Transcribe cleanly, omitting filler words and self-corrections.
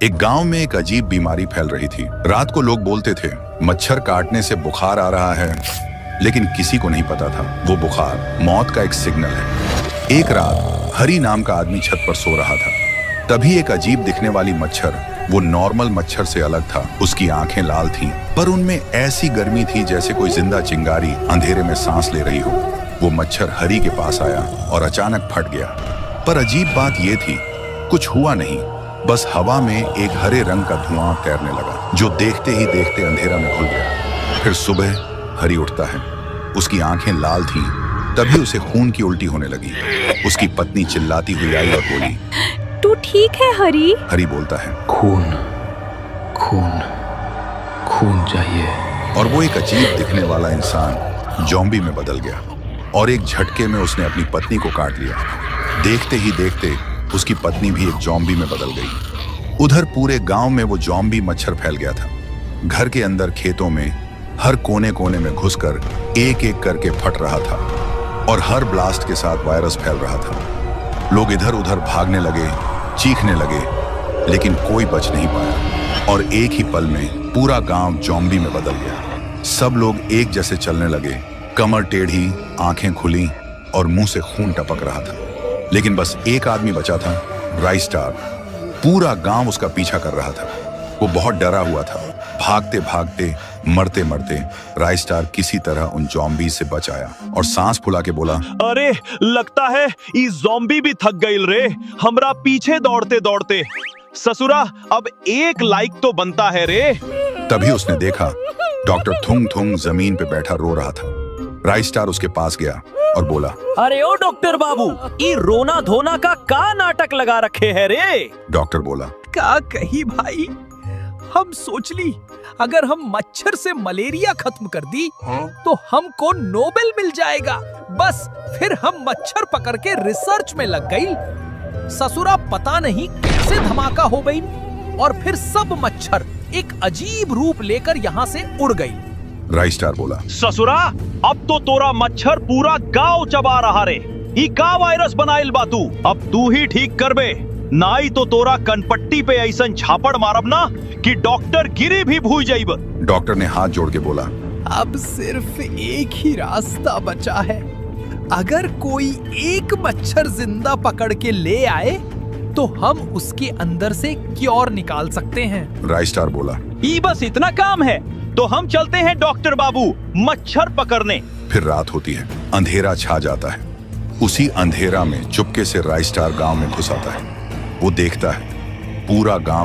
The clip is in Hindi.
एक गांव में एक अजीब बीमारी फैल रही थी। रात को लोग बोलते थे मच्छर काटने से बुखार आ रहा है, लेकिन किसी को नहीं पता था वो बुखार मौत का एक सिग्नल है। एक रात हरी नाम का आदमी छत पर सो रहा था। तभी एक अजीब दिखने वाली मच्छर, वो नॉर्मल मच्छर से अलग था। उसकी आंखें लाल थीं, पर उनमें ऐसी गर्मी थी जैसे कोई जिंदा चिंगारी अंधेरे में सांस ले रही हो। वो मच्छर हरी के पास आया और अचानक फट गया। पर अजीब बात ये थी, कुछ हुआ नहीं, बस हवा में एक हरे रंग का धुआं तैरने लगा, जो देखते ही देखते अंधेरा में घुल गया। फिर सुबह हरी उठता है, उसकी आंखें लाल थीं। तभी उसे खून की उल्टी होने लगी। उसकी पत्नी चिल्लाती हुई आई और बोली, तू ठीक है हरी? हरी बोलता है, खून खून खून चाहिए। और वो एक अजीब दिखने वाला इंसान ज़ॉम्बी में बदल गया और एक झटके में उसने अपनी पत्नी को काट लिया। देखते ही देखते उसकी पत्नी भी एक ज़ॉम्बी में बदल गई। उधर पूरे गांव में वो ज़ॉम्बी मच्छर फैल गया था। घर के अंदर, खेतों में, हर कोने कोने में घुसकर एक एक करके फट रहा था और हर ब्लास्ट के साथ वायरस फैल रहा था। लोग इधर उधर भागने लगे, चीखने लगे, लेकिन कोई बच नहीं पाया और एक ही पल में पूरा गांव ज़ॉम्बी में बदल गया। सब लोग एक जैसे चलने लगे, कमर टेढ़ी, आंखें खुली और मुंह से खून टपक रहा था। लेकिन बस एक आदमी बचा था, राइस्टार। पूरा गांव उसका पीछा कर रहा था। वो बहुत डरा हुआ था। भागते भागते, मरते मरते राइस्टार किसी तरह उन ज़ॉम्बी से बच आया और सांस फुला के बोला, अरे लगता है ये ज़ॉम्बी भी थक गई रे, हमरा पीछे दौड़ते दौड़ते। ससुरा अब एक लाइक तो बनता है रे। तभी उसने देखा डॉक्टर थुंग थुंग जमीन पे बैठा रो रहा था। राइस्टार उसके पास गया और बोला, अरे ओ डॉक्टर बाबू, ये रोना धोना का नाटक लगा रखे है रे। डॉक्टर बोला, का कही भाई, हम सोच ली अगर हम मच्छर से मलेरिया खत्म कर दी तो हमको नोबेल मिल जाएगा। बस फिर हम मच्छर पकड़ के रिसर्च में लग गई। ससुरा पता नहीं कैसे धमाका हो गई और फिर सब मच्छर एक अजीब रूप लेकर यहाँ से उड़ गई। राइस्टार बोला, ससुरा अब तो तोरा मच्छर पूरा गांव चबा रहा रे। ई का वायरस बनाइल बा तू, अब तू ही ठीक करबे, नाई तो तोरा कनपट्टी पे ऐसन झापड़ मारब ना कि डॉक्टर गिरी भी भूल जाइब। डॉक्टर ने हाथ जोड़ के बोला, अब सिर्फ एक ही रास्ता बचा है। अगर कोई एक मच्छर जिंदा पकड़ के ले आए तो हम उसके अंदर से क्योर निकाल सकते हैं। राइस्टार बोला, ई बस इतना काम है तो हम चलते हैं डॉक्टर बाबू मच्छर पकड़ने। फिर रात होती है, अंधेरा छा जाता है। उसी अंधेरा में चुपके से राइस्टार गांव में घुस आता है। वो देखता है पूरा गांव